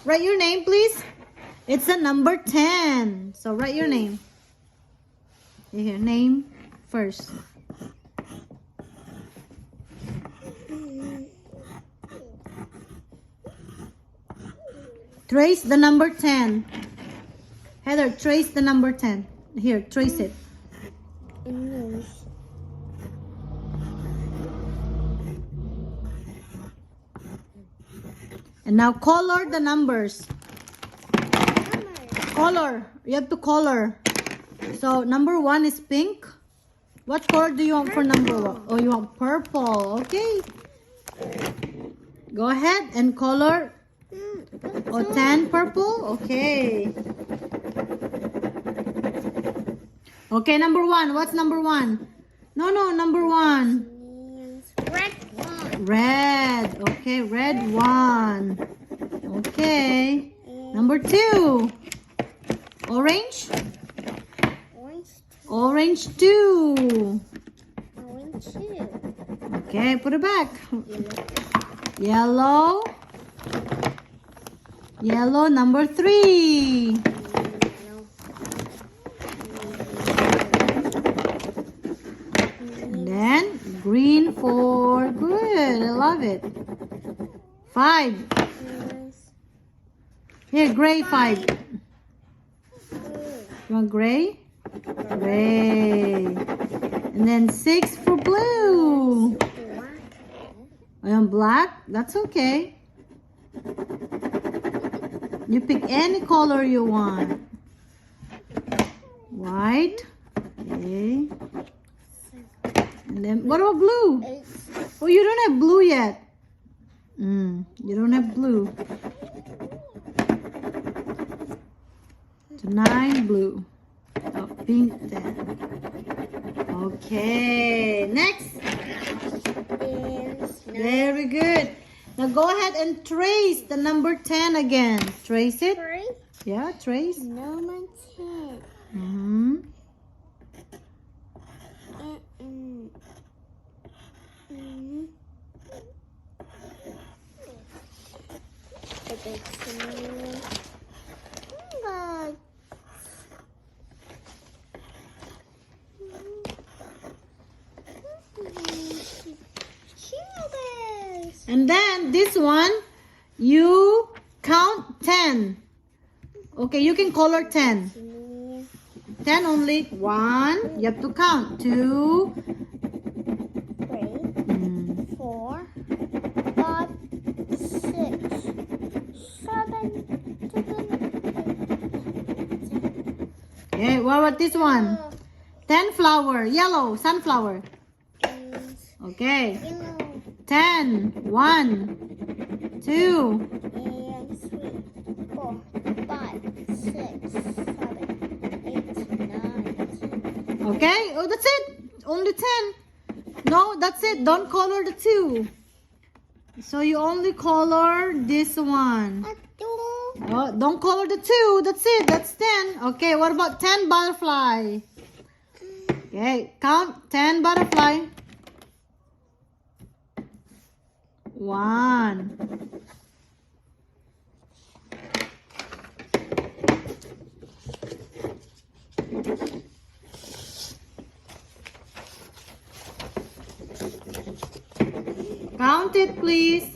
Write your name, please. It's the number 10. So write your name. Here, name first. Trace the number 10. Heather, trace the number 10. Here, trace it. And now color the numbers. Color. You have to color. So number 1 is pink. What color do you want for number 1? Oh, you want purple. Okay. Go ahead and color. Oh, 10 purple. Okay. Okay, number 1. What's number 1? No, number 1. Red one. Red. Okay, red 1. Okay. Number 2. Orange. Orange. Orange 2. Orange two. Okay, put it back. Yellow. Yellow number 3. And then green 4. Good. I love it. 5. Here, gray 5. You want gray? Gray. And then 6 for blue. I want black? That's okay. You pick any color you want. White. Okay. And then what about blue? Oh, you don't have blue yet. You don't have blue. So 9 blue. Oh, pink 10. Okay. Next. Very good. Now go ahead and trace the number 10 again. Trace it. Yeah, trace. Number 10. Mm-hmm. And then this one, you count 10. Okay, you can color 10. 10 only. 1. You have to count. 2. 3, 4, 5, 6, 7, 8. Okay, what about this one? 10 flower. Yellow. Sunflower. Okay. 10. 1, 2. And 3, 4, 5, 6, 7, 8, 9, 10. Okay. Oh, that's it. Only 10. No, that's it. Don't color the 2. So you only color this one. Oh, don't color the 2. That's it. That's 10. Okay, what about 10 butterfly? Okay, count 10 butterfly. 1. Count it, please.